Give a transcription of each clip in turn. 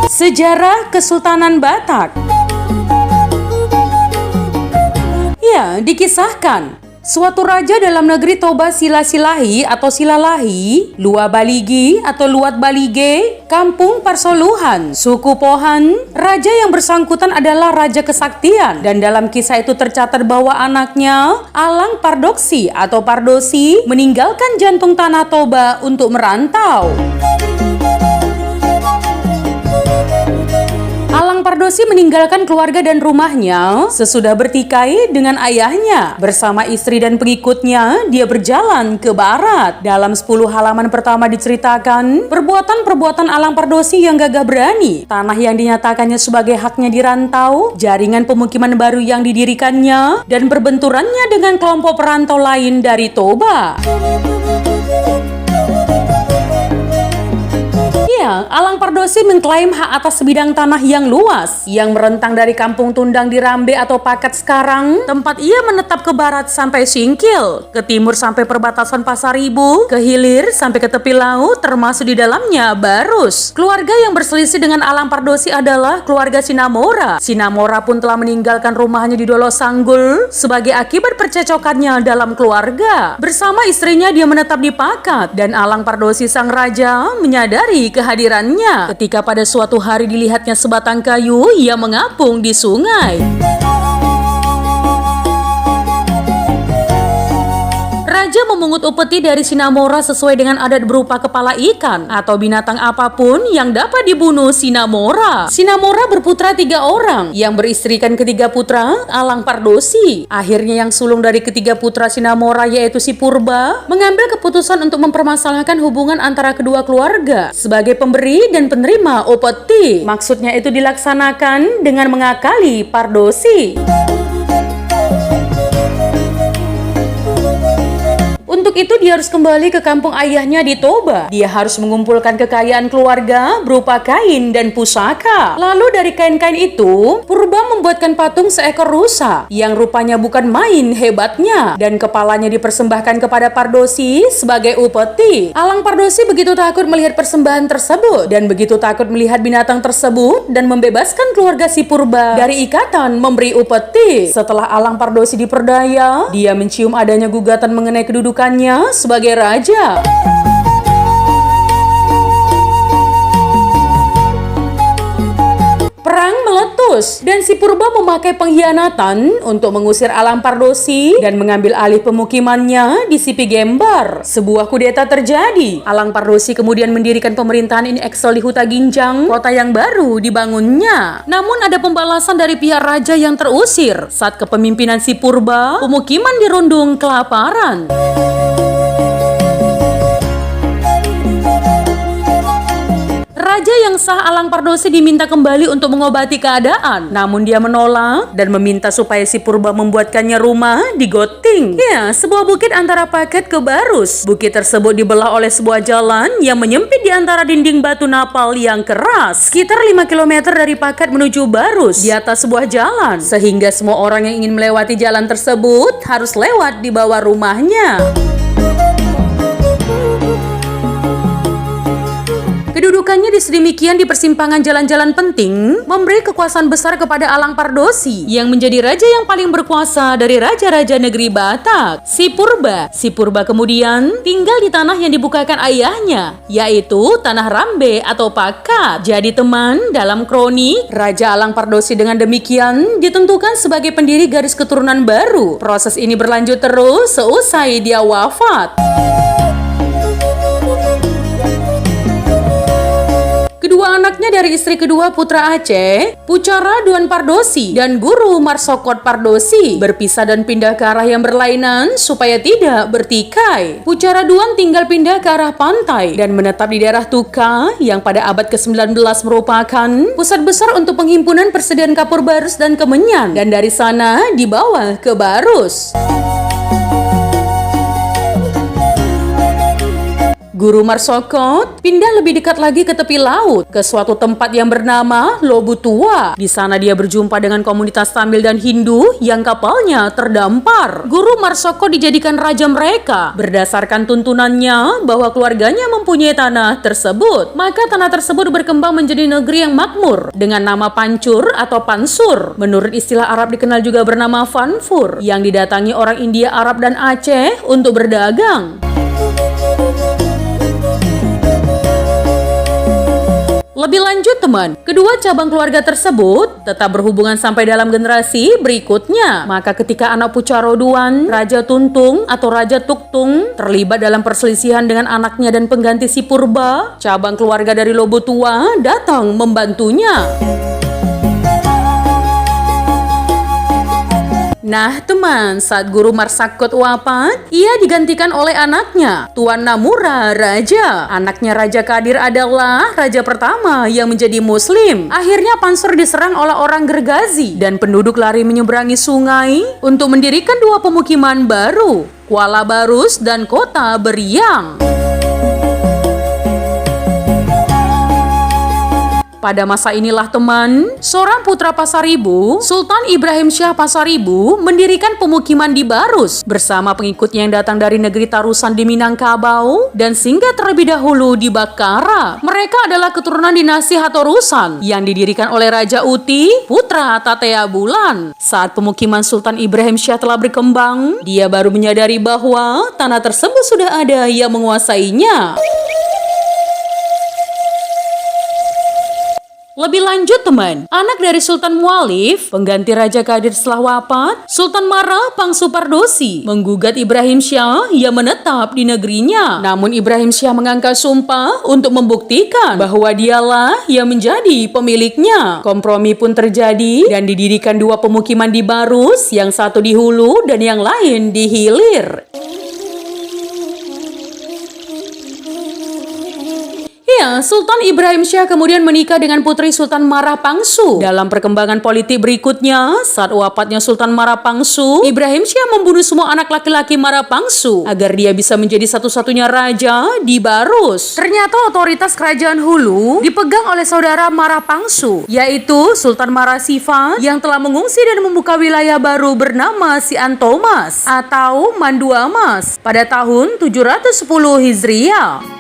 Sejarah Kesultanan Batak. Ya, dikisahkan suatu raja dalam negeri Toba Silasilahi atau Silalahi, Lua Baligi atau Luat Balige, Kampung Parsoluhan, suku Pohan. Raja yang bersangkutan adalah raja kesaktian, dan dalam kisah itu tercatat bahwa anaknya Alang Pardoksi atau Pardosi meninggalkan jantung tanah Toba untuk merantau. Alang Pardosi meninggalkan keluarga dan rumahnya sesudah bertikai dengan ayahnya. Bersama istri dan pengikutnya, dia berjalan ke barat. Dalam 10 halaman pertama diceritakan perbuatan-perbuatan Alang Pardosi yang gagah berani, tanah yang dinyatakannya sebagai haknya dirantau, jaringan pemukiman baru yang didirikannya, dan perbenturannya dengan kelompok perantau lain dari Toba. Ya, Alang Pardosi mengklaim hak atas sebidang tanah yang luas yang merentang dari Kampung Tundang di Rambe atau Pakat sekarang, tempat ia menetap, ke barat sampai Singkil, ke timur sampai perbatasan Pasaribu, ke hilir sampai ke tepi laut termasuk di dalamnya Barus. Keluarga yang berselisih dengan Alang Pardosi adalah keluarga Sinamora. Sinamora pun telah meninggalkan rumahnya di Dolo Sanggul sebagai akibat percecokannya dalam keluarga. Bersama istrinya dia menetap di Pakat, dan Alang Pardosi sang raja menyadari kehadirannya ketika pada suatu hari dilihatnya sebatang kayu yang mengapung di sungai. Raja memungut upeti dari Sinamora sesuai dengan adat berupa kepala ikan atau binatang apapun yang dapat dibunuh Sinamora. Sinamora berputra 3 orang yang beristrikan ketiga putra Alang Pardosi. Akhirnya yang sulung dari ketiga putra Sinamora yaitu si Purba mengambil keputusan untuk mempermasalahkan hubungan antara kedua keluarga sebagai pemberi dan penerima upeti. Maksudnya itu dilaksanakan dengan mengakali Pardosi. Untuk itu dia harus kembali ke kampung ayahnya di Toba. Dia harus mengumpulkan kekayaan keluarga berupa kain dan pusaka. Lalu dari kain-kain itu, Purba membuatkan patung seekor rusa yang rupanya bukan main hebatnya, dan kepalanya dipersembahkan kepada Pardosi sebagai upeti. Alang Pardosi begitu takut melihat persembahan tersebut dan begitu takut melihat binatang tersebut dan membebaskan keluarga si Purba dari ikatan memberi upeti. Setelah Alang Pardosi diperdaya, dia mencium adanya gugatan mengenai kedudukannya sebagai raja. Perang meletus dan si Purba memakai pengkhianatan untuk mengusir Alang Pardosi dan mengambil alih pemukimannya di Sipi Gembar. Sebuah kudeta terjadi. Alang Pardosi kemudian mendirikan pemerintahan ini Excel di Huta Ginjang, kota yang baru dibangunnya. Namun ada pembalasan dari pihak raja yang terusir. Saat kepemimpinan si Purba, pemukiman dirundung kelaparan. Raja yang sah Alang Pardosi diminta kembali untuk mengobati keadaan, namun dia menolak dan meminta supaya si Purba membuatkannya rumah di Goting. Ya, sebuah bukit antara Paket ke Barus. Bukit tersebut dibelah oleh sebuah jalan yang menyempit di antara dinding batu napal yang keras. Sekitar 5 km dari Paket menuju Barus di atas sebuah jalan, sehingga semua orang yang ingin melewati jalan tersebut harus lewat di bawah rumahnya. Kedudukannya sedemikian di persimpangan jalan-jalan penting memberi kekuasaan besar kepada Alang Pardosi yang menjadi raja yang paling berkuasa dari raja-raja negeri Batak, si Purba. Si Purba kemudian tinggal di tanah yang dibukakan ayahnya, yaitu tanah Rambe atau Pakat. Jadi teman, dalam kronik, Raja Alang Pardosi dengan demikian ditentukan sebagai pendiri garis keturunan baru. Proses ini berlanjut terus seusai dia wafat. Kedua anaknya dari istri kedua putra Aceh, Pucara Duan Pardosi dan Guru Marsokot Pardosi, berpisah dan pindah ke arah yang berlainan supaya tidak bertikai. Pucara Duan tinggal pindah ke arah pantai dan menetap di daerah Tuka yang pada abad ke-19 merupakan pusat besar untuk penghimpunan persediaan kapur Barus dan Kemenyan, dan dari sana dibawa ke Barus. Guru Marsokot pindah lebih dekat lagi ke tepi laut, ke suatu tempat yang bernama Lobutua. Di sana dia berjumpa dengan komunitas Tamil dan Hindu yang kapalnya terdampar. Guru Marsokot dijadikan raja mereka berdasarkan tuntunannya bahwa keluarganya mempunyai tanah tersebut. Maka tanah tersebut berkembang menjadi negeri yang makmur dengan nama Pancur atau Pansur. Menurut istilah Arab dikenal juga bernama Fanfur, yang didatangi orang India, Arab, dan Aceh untuk berdagang. Lebih lanjut teman, kedua cabang keluarga tersebut tetap berhubungan sampai dalam generasi berikutnya. Maka ketika anak Pucaroduan, Raja Tuntung atau Raja Tuktung terlibat dalam perselisihan dengan anaknya dan pengganti si Purba, cabang keluarga dari Lobutua datang membantunya. Nah teman, saat Guru Marsakot wafat, ia digantikan oleh anaknya, Tuan Namura Raja. Anaknya Raja Kadir adalah raja pertama yang menjadi muslim. Akhirnya Pansur diserang oleh orang Gergazi dan penduduk lari menyeberangi sungai untuk mendirikan dua pemukiman baru, Kuala Barus dan Kota Beriang. Pada masa inilah teman, seorang putra Pasaribu, Sultan Ibrahim Syah Pasaribu, mendirikan pemukiman di Barus bersama pengikutnya yang datang dari negeri Tarusan di Minangkabau dan singgah terlebih dahulu di Bakara. Mereka adalah keturunan dinasti Hatorusan yang didirikan oleh Raja Uti, putra Tatea Bulan. Saat pemukiman Sultan Ibrahim Syah telah berkembang, dia baru menyadari bahwa tanah tersebut sudah ada yang menguasainya. Lebih lanjut teman, anak dari Sultan Mualif, pengganti Raja Kadir setelah wafat, Sultan Mara Pangsu Pardosi, menggugat Ibrahim Syah yang menetap di negerinya. Namun Ibrahim Syah mengangkat sumpah untuk membuktikan bahwa dialah yang menjadi pemiliknya. Kompromi pun terjadi dan didirikan dua pemukiman di Barus, yang satu di hulu dan yang lain di hilir. Ya, Sultan Ibrahim Syah kemudian menikah dengan putri Sultan Mara Pangsu. Dalam perkembangan politik berikutnya, saat wafatnya Sultan Mara Pangsu, Ibrahim Syah membunuh semua anak laki-laki Mara Pangsu agar dia bisa menjadi satu-satunya raja di Barus. Ternyata otoritas kerajaan Hulu dipegang oleh saudara Mara Pangsu, yaitu Sultan Mara Sifa yang telah mengungsi dan membuka wilayah baru bernama Sian Thomas atau Manduamas pada tahun 710 Hijriah.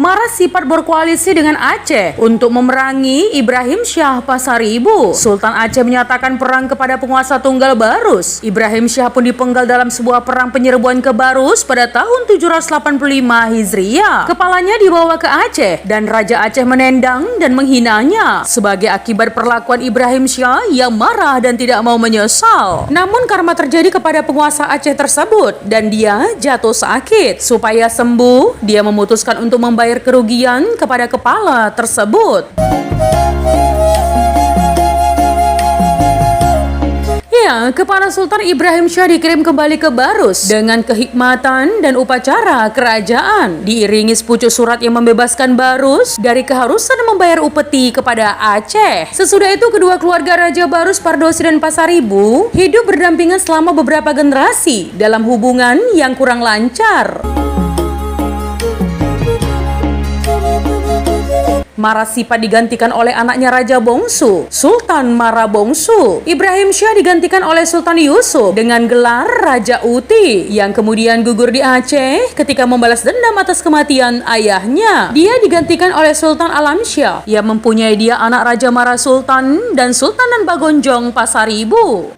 Mara Sifat berkoalisi dengan Aceh untuk memerangi Ibrahim Syah Pasaribu. Sultan Aceh menyatakan perang kepada penguasa tunggal Barus. Ibrahim Syah pun dipenggal dalam sebuah perang penyerbuan ke Barus pada tahun 785 Hijriah. Kepalanya dibawa ke Aceh dan Raja Aceh menendang dan menghinanya sebagai akibat perlakuan Ibrahim Syah yang marah dan tidak mau menyesal. Namun karma terjadi kepada penguasa Aceh tersebut dan dia jatuh sakit. Supaya sembuh, dia memutuskan untuk membayar kerugian kepada kepala tersebut. Ya, kepala Sultan Ibrahim Syah dikirim kembali ke Barus dengan kehikmatan dan upacara kerajaan, diiringi sepucuk surat yang membebaskan Barus dari keharusan membayar upeti kepada Aceh. Sesudah itu kedua keluarga Raja Barus, Pardosi dan Pasaribu hidup berdampingan selama beberapa generasi dalam hubungan yang kurang lancar. Mara Sifat digantikan oleh anaknya Raja Bongsu, Sultan Mara Bongsu. Ibrahim Syah digantikan oleh Sultan Yusuf dengan gelar Raja Uti, yang kemudian gugur di Aceh ketika membalas dendam atas kematian ayahnya. Dia digantikan oleh Sultan Alam Syah yang mempunyai dia anak Raja Mara Sultan dan Sultanan Bagonjong Pasaribu.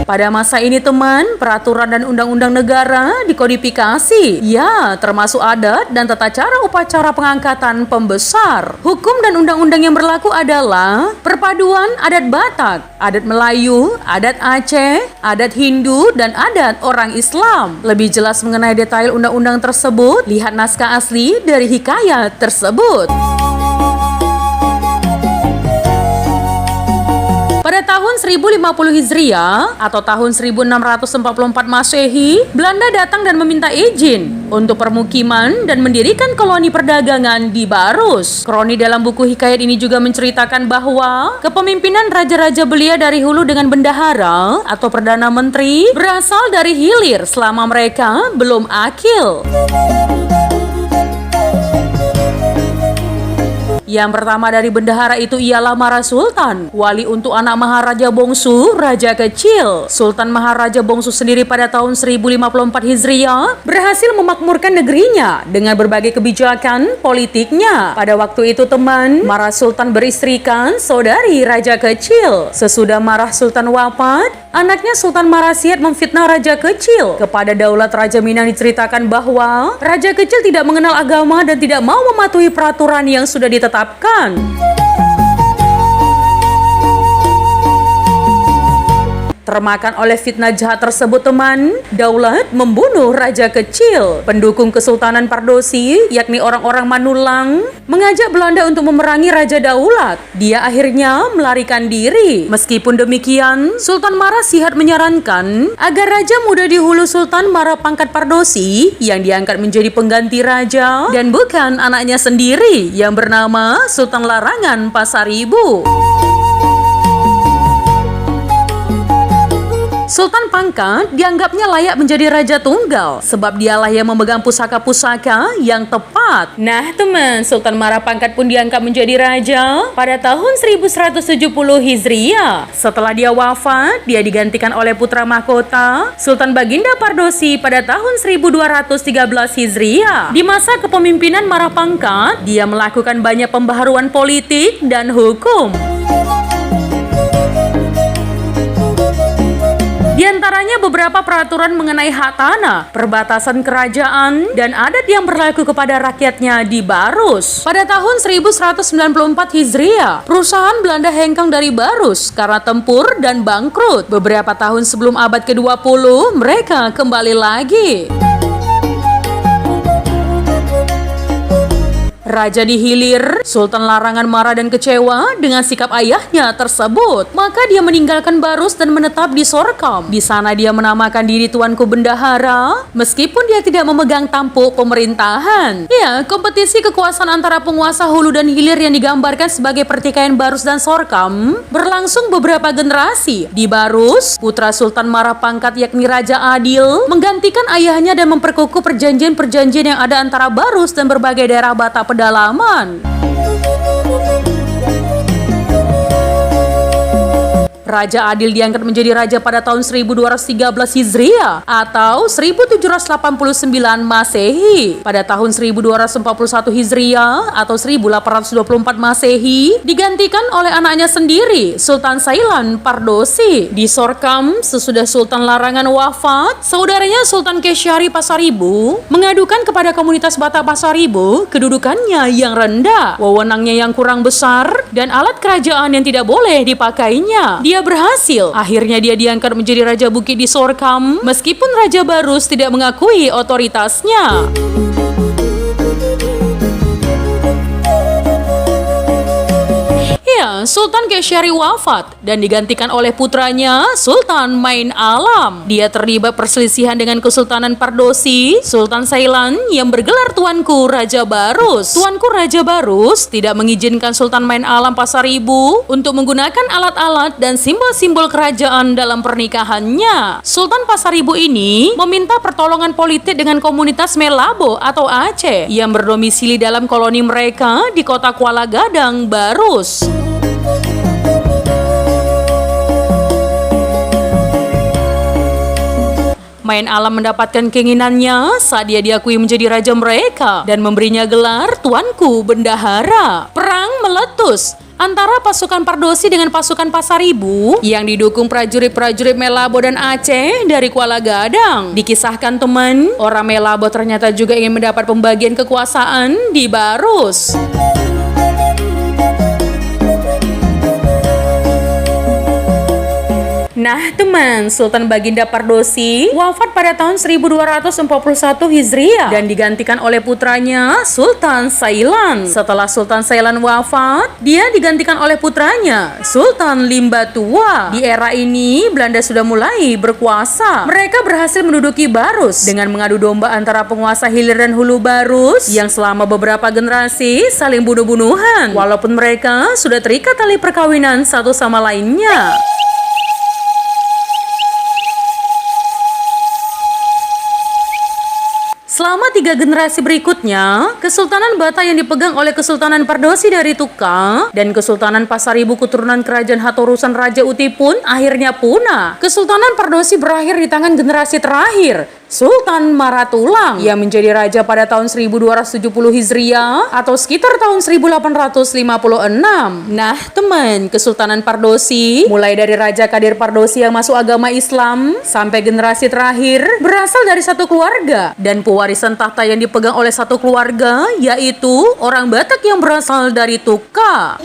Pada masa ini teman, peraturan dan undang-undang negara dikodifikasi. Ya, termasuk adat dan tata cara upacara pengangkatan pembesar. Hukum dan undang-undang yang berlaku adalah perpaduan adat Batak, adat Melayu, adat Aceh, adat Hindu, dan adat orang Islam. Lebih jelas mengenai detail undang-undang tersebut, lihat naskah asli dari hikayat tersebut. Pada tahun tahun 1050 Hijriah atau tahun 1644 Masehi, Belanda datang dan meminta izin untuk permukiman dan mendirikan koloni perdagangan di Barus. Kroni dalam buku hikayat ini juga menceritakan bahwa kepemimpinan raja-raja belia dari hulu dengan bendahara atau perdana menteri berasal dari hilir selama mereka belum akil. Yang pertama dari bendahara itu ialah Mara Sultan, wali untuk anak Maharaja Bongsu, raja kecil. Sultan Maharaja Bongsu sendiri pada tahun 1054 Hijriah berhasil memakmurkan negerinya dengan berbagai kebijakan politiknya. Pada waktu itu teman, Mara Sultan beristrikan saudari raja kecil. Sesudah Mara Sultan wafat, anaknya Sultan Marasiat memfitnah raja kecil. Kepada daulat Raja Minang diceritakan bahwa raja kecil tidak mengenal agama dan tidak mau mematuhi peraturan yang sudah ditetapkan. Termakan oleh fitnah jahat tersebut teman, daulat membunuh raja kecil. Pendukung Kesultanan Pardosi, yakni orang-orang Manulang, mengajak Belanda untuk memerangi raja daulat. Dia akhirnya melarikan diri. Meskipun demikian, Sultan Marasihat menyarankan agar raja muda di hulu Sultan Mara Pangkat Pardosi yang diangkat menjadi pengganti raja dan bukan anaknya sendiri yang bernama Sultan Larangan Pasaribu. Sultan Pangkat dianggapnya layak menjadi raja tunggal sebab dialah yang memegang pusaka-pusaka yang tepat. Nah teman, Sultan Mara Pangkat pun diangkat menjadi raja pada tahun 1170 Hijriah. Setelah dia wafat, dia digantikan oleh putra mahkota Sultan Baginda Pardosi pada tahun 1213 Hijriah. Di masa kepemimpinan Mara Pangkat, dia melakukan banyak pembaharuan politik dan hukum. Di antaranya beberapa peraturan mengenai hak tanah, perbatasan kerajaan, dan adat yang berlaku kepada rakyatnya di Barus. Pada tahun 1194 Hijriah, perusahaan Belanda hengkang dari Barus karena tempur dan bangkrut. Beberapa tahun sebelum abad ke-20, mereka kembali lagi. Raja di hilir, Sultan Larangan marah dan kecewa dengan sikap ayahnya tersebut. Maka dia meninggalkan Barus dan menetap di Sorkam. Di sana dia menamakan diri Tuanku Bendahara, meskipun dia tidak memegang tampuk pemerintahan. Ya, kompetisi kekuasaan antara penguasa hulu dan hilir yang digambarkan sebagai pertikaian Barus dan Sorkam berlangsung beberapa generasi. Di Barus, putra Sultan Mara Pangkat yakni Raja Adil menggantikan ayahnya dan memperkukuh perjanjian-perjanjian yang ada antara Barus dan berbagai daerah Batak pedalaman. Raja Adil diangkat menjadi raja pada tahun 1213 Hijriah atau 1789 Masehi. Pada tahun 1241 Hijriah atau 1824 Masehi digantikan oleh anaknya sendiri, Sultan Sailan Pardosi. Di Sorkam, sesudah Sultan Larangan wafat, saudaranya Sultan Kesyari Pasaribu mengadukan kepada komunitas Batak Pasaribu kedudukannya yang rendah, wewenangnya yang kurang besar, dan alat kerajaan yang tidak boleh dipakainya. Dia berhasil. Akhirnya dia diangkat menjadi Raja Bukit di Sorkam, meskipun Raja Barus tidak mengakui otoritasnya. Ya, Sultan Kesyari wafat dan digantikan oleh putranya Sultan Main Alam. Dia terlibat perselisihan dengan Kesultanan Pardosi, Sultan Sailan yang bergelar Tuanku Raja Barus. Tuanku Raja Barus tidak mengizinkan Sultan Main Alam Pasaribu untuk menggunakan alat-alat dan simbol-simbol kerajaan dalam pernikahannya. Sultan Pasaribu ini meminta pertolongan politik dengan komunitas Melabo atau Aceh yang berdomisili dalam koloni mereka di kota Kuala Gadang, Barus. Main Alam mendapatkan keinginannya saat dia diakui menjadi raja mereka dan memberinya gelar Tuanku Bendahara. Perang meletus antara pasukan Pardosi dengan pasukan Pasaribu yang didukung prajurit-prajurit Melabo dan Aceh dari Kuala Gadang. Dikisahkan teman, orang Melabo ternyata juga ingin mendapat pembagian kekuasaan di Barus. Nah teman, Sultan Baginda Pardosi wafat pada tahun 1241 Hijriah dan digantikan oleh putranya Sultan Sailan. Setelah Sultan Sailan wafat, dia digantikan oleh putranya Sultan Limba Tua. Di era ini Belanda sudah mulai berkuasa. Mereka berhasil menduduki Barus dengan mengadu domba antara penguasa hilir dan hulu Barus yang selama beberapa generasi saling bunuh-bunuhan walaupun mereka sudah terikat tali perkawinan satu sama lainnya. Selama 3 generasi berikutnya, Kesultanan Batak yang dipegang oleh Kesultanan Pardosi dari Tuka dan Kesultanan Pasaribu keturunan Kerajaan Hatorusan Raja Uti pun akhirnya punah. Kesultanan Pardosi berakhir di tangan generasi terakhir, Sultan Maratulang, yang menjadi raja pada tahun 1270 Hijriah atau sekitar tahun 1856. Nah teman, Kesultanan Pardosi mulai dari Raja Kadir Pardosi yang masuk agama Islam sampai generasi terakhir berasal dari satu keluarga, dan pewarisan tahta yang dipegang oleh satu keluarga yaitu orang Batak yang berasal dari Tuka.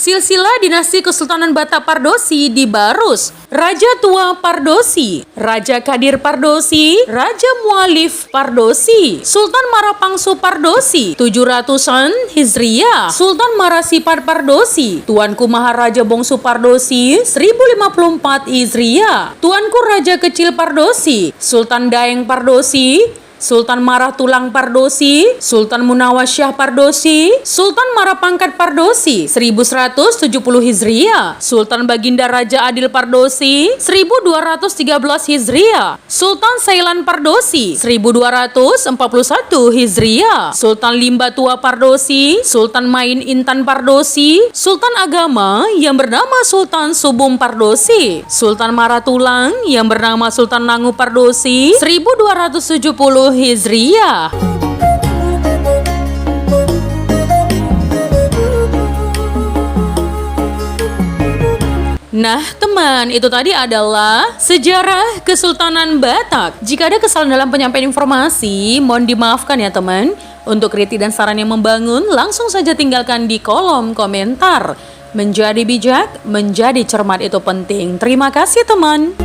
Silsilah dinasti Kesultanan Batak Pardosi di Barus: Raja Tua Pardosi, Raja Kadir Pardosi, Raja Mualif Pardosi, Sultan Marapangsu Pardosi 700-an Hijriah, Sultan Marasipat Pardosi, Tuanku Maharaja Bongsu Pardosi 1054 Hijriah, Tuanku Raja Kecil Pardosi, Sultan Daeng Pardosi, Sultan Maratulang Pardosi, Sultan Munawasyah Pardosi, Sultan Marapangkat Pardosi 1170 Hijriah, Sultan Baginda Raja Adil Pardosi 1213 Hijriah, Sultan Sailan Pardosi 1241 Hijriah, Sultan Limba Tua Pardosi, Sultan Main Intan Pardosi, Sultan Agama yang bernama Sultan Subum Pardosi, Sultan Maratulang yang bernama Sultan Nangu Pardosi 1270 Hijriah. Nah teman, itu tadi adalah sejarah Kesultanan Batak. Jika ada kesalahan dalam penyampaian informasi, mohon dimaafkan ya teman. Untuk kritik dan saran yang membangun, langsung saja tinggalkan di kolom komentar. Menjadi bijak, menjadi cermat itu penting. Terima kasih teman.